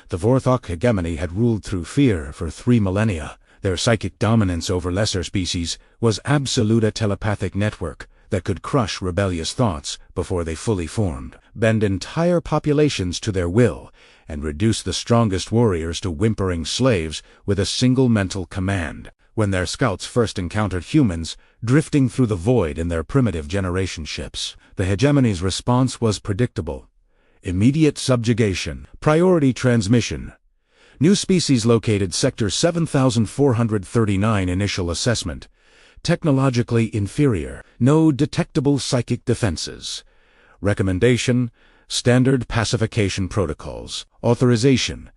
The Vorthak Hegemony had ruled through fear for 3 millennia. Their psychic dominance over lesser species was absolute, a telepathic network that could crush rebellious thoughts before they fully formed, bend entire populations to their will, and reduce the strongest warriors to whimpering slaves with a single mental command. When their scouts first encountered humans drifting through the void in their primitive generation ships, the hegemony's response was predictable. Immediate subjugation, priority transmission. New species located Sector 7439, initial assessment. Technologically inferior, no detectable psychic defenses. Recommendation: standard pacification protocols. Authorization: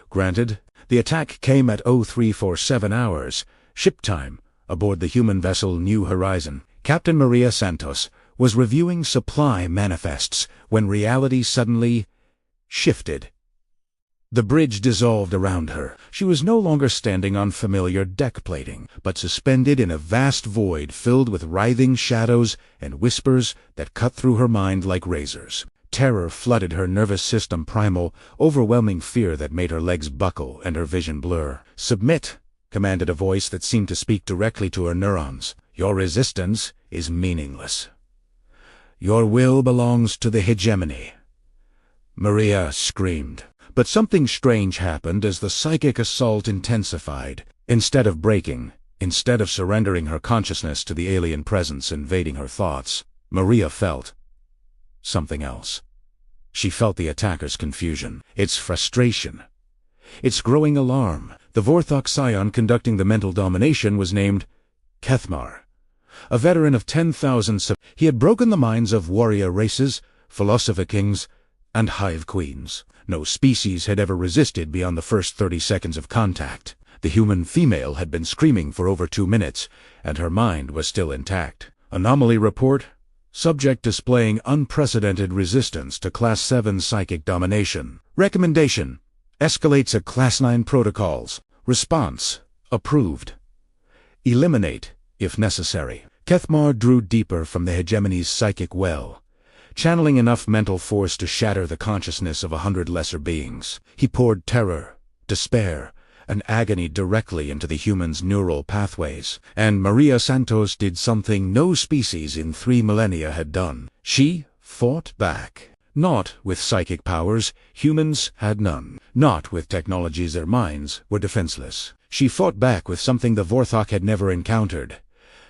granted. The attack came at 0347 hours, ship time, aboard the human vessel New Horizon. Captain Maria Santos was reviewing supply manifests when reality suddenly shifted. The bridge dissolved around her. She was no longer standing on familiar deck plating, but suspended in a vast void filled with writhing shadows and whispers that cut through her mind like razors. Terror flooded her nervous system, primal, overwhelming fear that made her legs buckle and her vision blur. "Submit," commanded a voice that seemed to speak directly to her neurons. "Your resistance is meaningless. Your will belongs to the hegemony." Maria screamed. But something strange happened as the psychic assault intensified. Instead of breaking, instead of surrendering her consciousness to the alien presence invading her thoughts, Maria felt something else. She felt the attacker's confusion, its frustration, its growing alarm. The Vorthak scion conducting the mental domination was named Kethmar, a veteran of 10,000. He had broken the minds of warrior races, philosopher kings, and hive queens. No species had ever resisted beyond the first 30 seconds of contact. The human female had been screaming for over 2 minutes, and her mind was still intact. Anomaly report: subject displaying unprecedented resistance to Class 7 psychic domination. Recommendation: escalate to Class 9 protocols. Response: approved. Eliminate, if necessary. Kethmar drew deeper from the hegemony's psychic well, channeling enough mental force to shatter the consciousness of 100 lesser beings. He poured terror, despair, and agony directly into the human's neural pathways. And Maria Santos did something no species in 3 millennia had done. She fought back. Not with psychic powers, humans had none. Not with technologies, their minds were defenseless. She fought back with something the Vorthak had never encountered,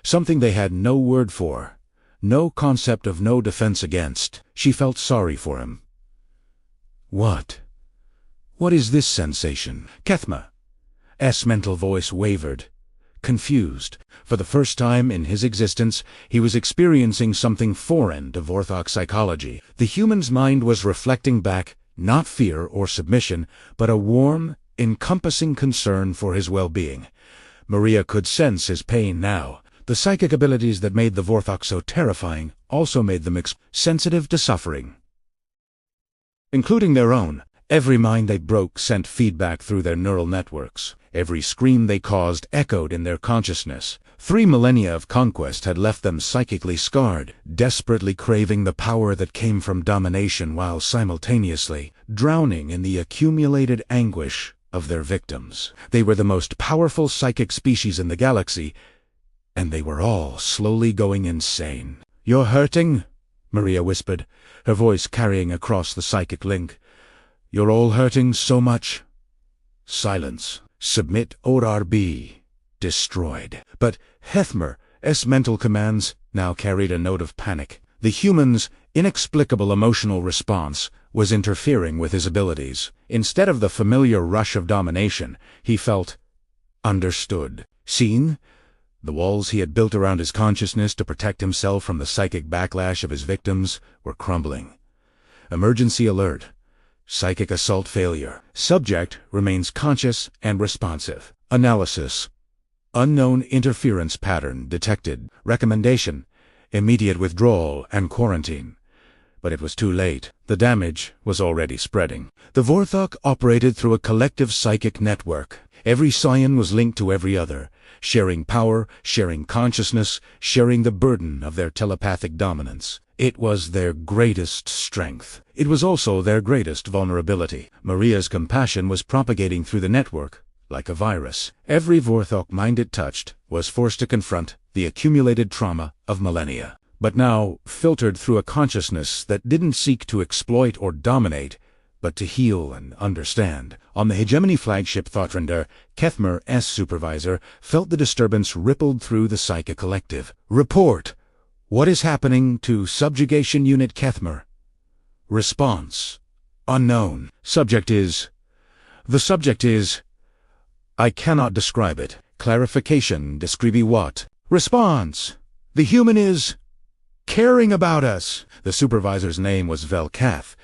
something they had no word for. No concept of no defense against. She felt sorry for him. What is this sensation? Kethmar's mental voice wavered, confused. For the first time in his existence, he was experiencing something foreign to Vorthak psychology. The human's mind was reflecting back not fear or submission, but a warm, encompassing concern for his well-being. Maria could sense his pain now. The psychic abilities that made the Vorthak so terrifying also made them sensitive to suffering, including their own. Every mind they broke sent feedback through their neural networks. Every scream they caused echoed in their consciousness. 3 millennia of conquest had left them psychically scarred, desperately craving the power that came from domination while simultaneously drowning in the accumulated anguish of their victims. They were the most powerful psychic species in the galaxy, and they were all slowly going insane. "You're hurting?" Maria whispered, her voice carrying across the psychic link. "You're all hurting so much." Silence. Submit or be destroyed. But Kethmar's mental commands now carried a note of panic. The human's inexplicable emotional response was interfering with his abilities. Instead of the familiar rush of domination, he felt understood, seen. The walls he had built around his consciousness to protect himself from the psychic backlash of his victims were crumbling. Emergency alert. Psychic assault failure. Subject remains conscious and responsive. Analysis: unknown interference pattern detected. Recommendation: immediate withdrawal and quarantine. But it was too late. The damage was already spreading. The Vorthak operated through a collective psychic network. Every scion was linked to every other, sharing power, sharing consciousness, sharing the burden of their telepathic dominance. It was their greatest strength. It was also their greatest vulnerability. Maria's compassion was propagating through the network like a virus. Every Vorthak mind it touched was forced to confront the accumulated trauma of millennia, but now filtered through a consciousness that didn't seek to exploit or dominate, but to heal and understand. On the Hegemony flagship Thoughtrender, Kethmer's supervisor felt the disturbance rippled through the psychic collective. "Report! What is happening to Subjugation Unit Kethmer?" Response: "Unknown. The subject is... I cannot describe it. Clarification: describe what?" Response: "The human is... caring about us." The supervisor's name was Velkath,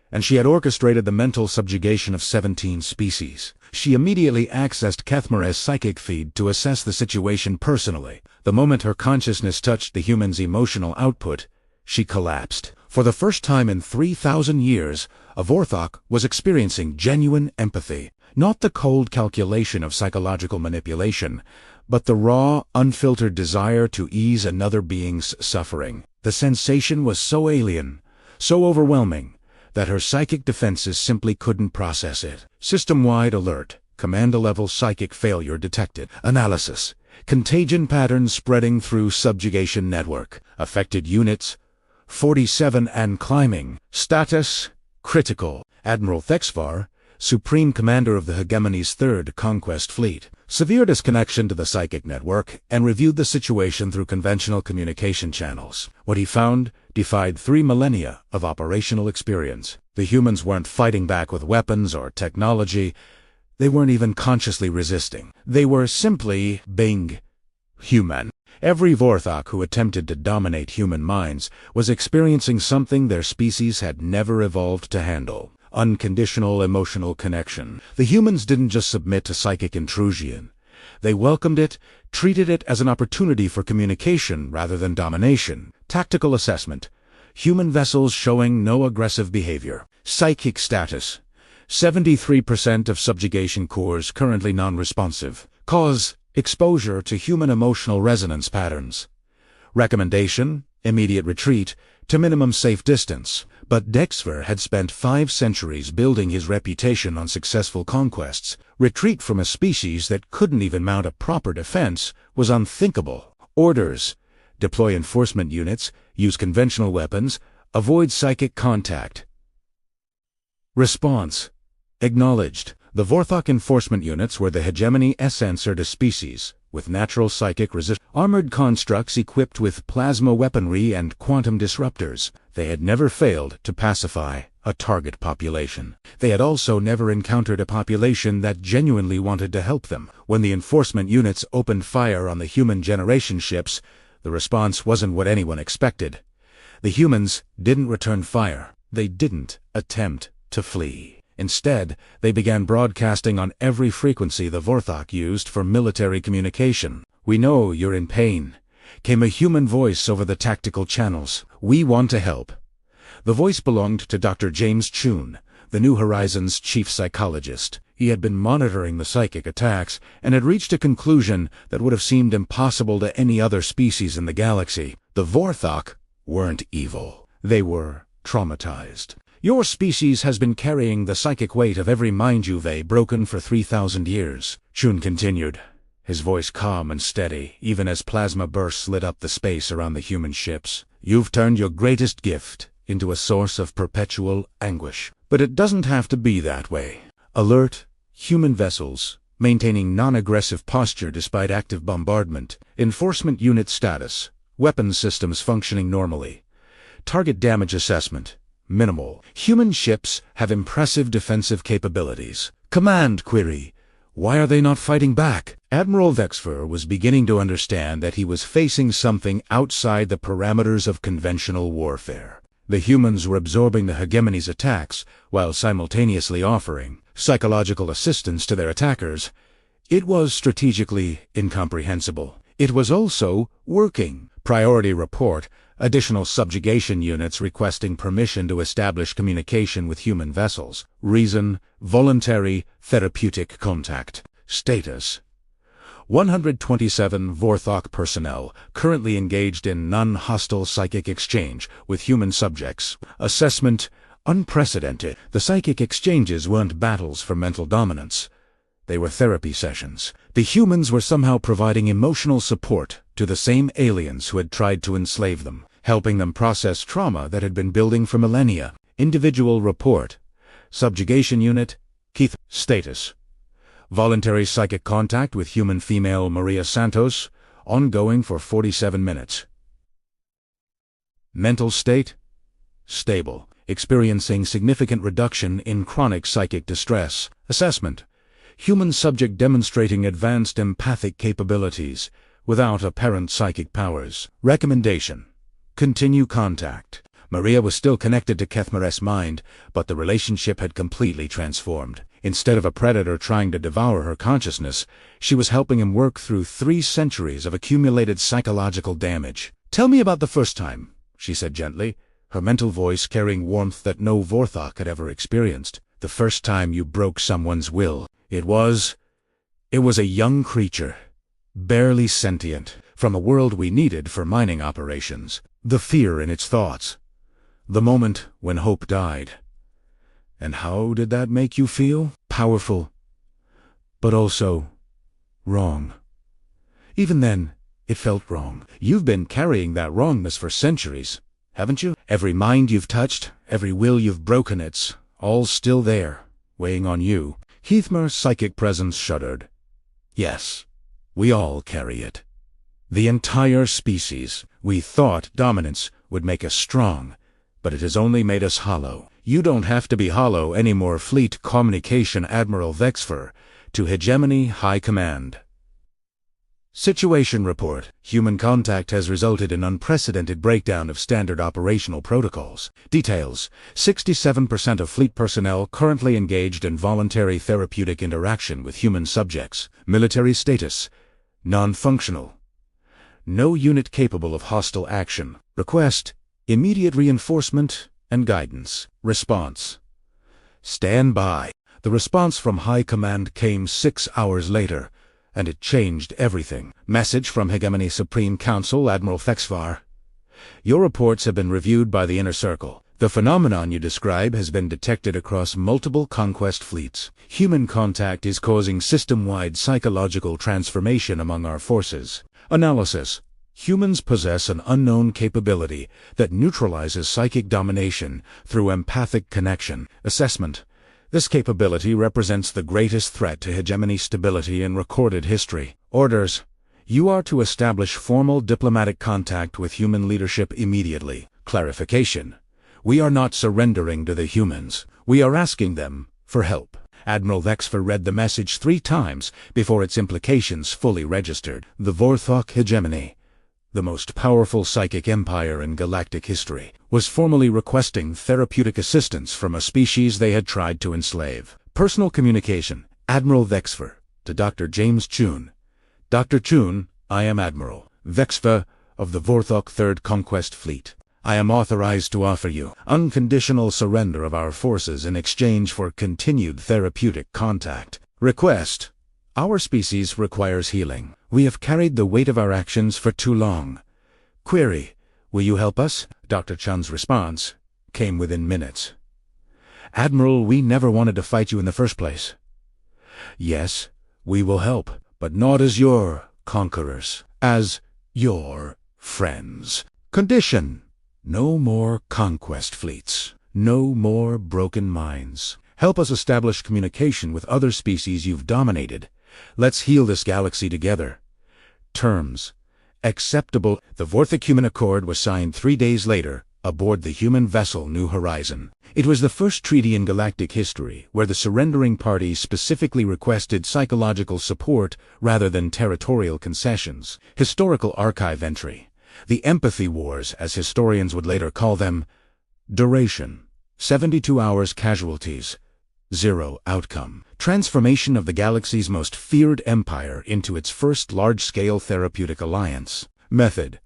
and she had orchestrated the mental subjugation of 17 species. She immediately accessed Kethmer's psychic feed to assess the situation personally. The moment her consciousness touched the human's emotional output, she collapsed. For the first time in 3,000 years, a Vorthak was experiencing genuine empathy. Not the cold calculation of psychological manipulation, but the raw, unfiltered desire to ease another being's suffering. The sensation was so alien, so overwhelming, that her psychic defenses simply couldn't process it. System-wide alert. Command-level psychic failure detected. Analysis. Contagion patterns spreading through subjugation network. Affected units 47 and climbing. Status: critical. Admiral Thexvar, Supreme Commander of the Hegemony's 3rd Conquest Fleet, severe disconnection to the psychic network and reviewed the situation through conventional communication channels. What he found defied 3 millennia of operational experience. The humans weren't fighting back with weapons or technology. They weren't even consciously resisting. They were simply being human. Every Vorthak who attempted to dominate human minds was experiencing something their species had never evolved to handle: unconditional emotional connection. The humans didn't just submit to psychic intrusion. They welcomed it, treated it as an opportunity for communication rather than domination. Tactical assessment. Human vessels showing no aggressive behavior. Psychic status: 73% of subjugation cores currently non-responsive. Cause: exposure to human emotional resonance patterns. Recommendation: immediate retreat to minimum safe distance. But Dexver had spent 5 centuries building his reputation on successful conquests. Retreat from a species that couldn't even mount a proper defense was unthinkable. Orders: deploy enforcement units, use conventional weapons, avoid psychic contact. Response: acknowledged. The Vorthak enforcement units were the Hegemony's answer to species, with natural psychic resistance. Armored constructs equipped with plasma weaponry and quantum disruptors. They had never failed to pacify a target population. They had also never encountered a population that genuinely wanted to help them. When the enforcement units opened fire on the human generation ships, the response wasn't what anyone expected. The humans didn't return fire. They didn't attempt to flee. Instead, they began broadcasting on every frequency the Vorthak used for military communication. "We know you're in pain," came a human voice over the tactical channels. "We want to help." The voice belonged to Dr. James Chun, the New Horizons chief psychologist. He had been monitoring the psychic attacks and had reached a conclusion that would have seemed impossible to any other species in the galaxy. The Vorthak weren't evil. They were traumatized. "Your species has been carrying the psychic weight of every mind you've broken for 3,000 years, Chun continued, his voice calm and steady, even as plasma bursts lit up the space around the human ships. "You've turned your greatest gift into a source of perpetual anguish. But it doesn't have to be that way." Alert, human vessels, maintaining non-aggressive posture despite active bombardment. Enforcement unit status, weapons systems functioning normally. Target damage assessment, minimal. Human ships have impressive defensive capabilities. Command query: why are they not fighting back? Admiral Vexfer was beginning to understand that he was facing something outside the parameters of conventional warfare. The humans were absorbing the Hegemony's attacks while simultaneously offering psychological assistance to their attackers. It was strategically incomprehensible. It was also working. Priority report: additional subjugation units requesting permission to establish communication with human vessels. Reason: voluntary therapeutic contact. Status: 127 Vorthak personnel currently engaged in non-hostile psychic exchange with human subjects. Assessment: unprecedented. The psychic exchanges weren't battles for mental dominance. They were therapy sessions. The humans were somehow providing emotional support to the same aliens who had tried to enslave them, helping them process trauma that had been building for millennia. Individual report. Subjugation unit. Keith. Status: voluntary psychic contact with human female Maria Santos, ongoing for 47 minutes. Mental state: stable, experiencing significant reduction in chronic psychic distress. Assessment: human subject demonstrating advanced empathic capabilities without apparent psychic powers. Recommendation: continue contact. Maria was still connected to Kethmare's mind, but the relationship had completely transformed. Instead of a predator trying to devour her consciousness, she was helping him work through 3 centuries of accumulated psychological damage. "Tell me about the first time," she said gently, her mental voice carrying warmth that no Vorthak had ever experienced. "The first time you broke someone's will. It was a young creature, barely sentient, from a world we needed for mining operations. The fear in its thoughts. The moment when hope died. And how did that make you feel? Powerful, but also wrong. Even then, it felt wrong. You've been carrying that wrongness for centuries, haven't you? Every mind you've touched, every will you've broken, it's all still there, weighing on you." Heathmer's psychic presence shuddered. "Yes, we all carry it. The entire species. We thought dominance would make us strong, but it has only made us hollow. You don't have to be hollow anymore." Fleet Communication Admiral Vexfer to Hegemony High Command. Situation report. Human contact has resulted in unprecedented breakdown of standard operational protocols. Details: 67% of fleet personnel currently engaged in voluntary therapeutic interaction with human subjects. Military status: non-functional. No unit capable of hostile action. Request: immediate reinforcement and guidance. Response: stand by. The response from High Command came 6 hours later, and it changed everything. Message from Hegemony Supreme Council Admiral Vexfer: your reports have been reviewed by the Inner Circle. The phenomenon you describe has been detected across multiple conquest fleets. Human contact is causing system-wide psychological transformation among our forces. Analysis: humans possess an unknown capability that neutralizes psychic domination through empathic connection. Assessment: this capability represents the greatest threat to hegemony stability in recorded history. Orders: you are to establish formal diplomatic contact with human leadership immediately. Clarification: we are not surrendering to the humans. We are asking them for help. Admiral Vexfer read the message 3 times before its implications fully registered. The Vorthak Hegemony, the most powerful psychic empire in galactic history, was formally requesting therapeutic assistance from a species they had tried to enslave. Personal communication. Admiral Vexfer to Dr. James Chun. Dr. Chun, I am Admiral Vexfer of the Vorthak 3rd Conquest Fleet. I am authorized to offer you unconditional surrender of our forces in exchange for continued therapeutic contact. Request: our species requires healing. We have carried the weight of our actions for too long. Query: will you help us? Dr. Chun's response came within minutes. Admiral, we never wanted to fight you in the first place. Yes, we will help, but not as your conquerors, as your friends. Condition: no more conquest fleets. No more broken minds. Help us establish communication with other species you've dominated. Let's heal this galaxy together. Terms: acceptable. The Vorthak Human Accord was signed 3 days later, aboard the human vessel New Horizon. It was the first treaty in galactic history where the surrendering parties specifically requested psychological support rather than territorial concessions. Historical archive entry: the empathy wars, as historians would later call them. Duration: 72 hours. Casualties: 0 outcome. Transformation of the galaxy's most feared empire into its first large-scale therapeutic alliance. Method: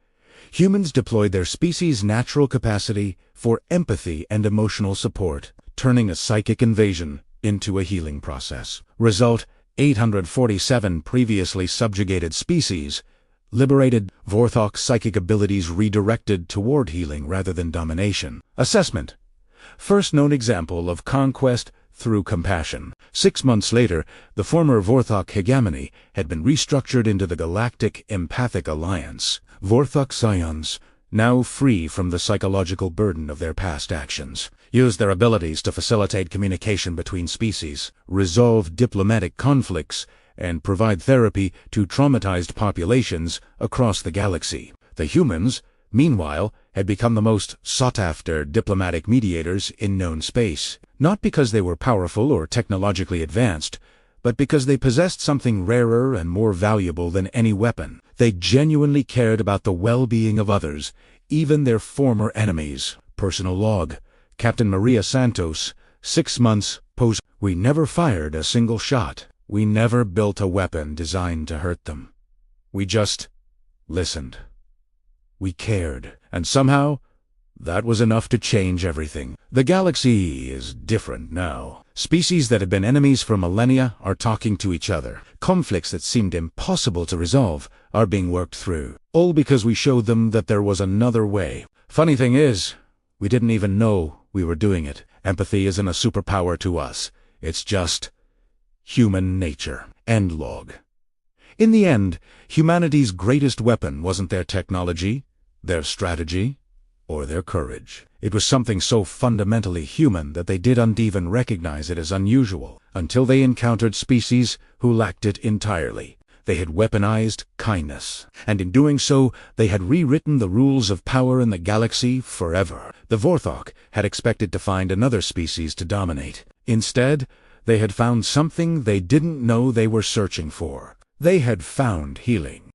humans deployed their species' natural capacity for empathy and emotional support, turning a psychic invasion into a healing process. Result: 847 previously subjugated species, liberated. Vorthak's psychic abilities redirected toward healing rather than domination. Assessment. First known example of conquest through compassion. 6 months later, the former Vorthak Hegemony had been restructured into the Galactic Empathic Alliance. Vorthak scions, now free from the psychological burden of their past actions, used their abilities to facilitate communication between species, resolve diplomatic conflicts, and provide therapy to traumatized populations across the galaxy. The humans, meanwhile, had become the most sought-after diplomatic mediators in known space, not because they were powerful or technologically advanced, but because they possessed something rarer and more valuable than any weapon. They genuinely cared about the well-being of others, even their former enemies. Personal log. Captain Maria Santos, 6 months post. We never fired a single shot. We never built a weapon designed to hurt them. We just listened. We cared. And somehow, that was enough to change everything. The galaxy is different now. Species that have been enemies for millennia are talking to each other. Conflicts that seemed impossible to resolve are being worked through. All because we showed them that there was another way. Funny thing is, we didn't even know we were doing it. Empathy isn't a superpower to us. It's just human nature. End log. In the end, humanity's greatest weapon wasn't their technology, their strategy, or their courage. It was something so fundamentally human that they didn't even recognize it as unusual until they encountered species who lacked it entirely. They had weaponized kindness, and in doing so, they had rewritten the rules of power in the galaxy forever. The Vorthak had expected to find another species to dominate. Instead, they had found something they didn't know they were searching for. They had found healing.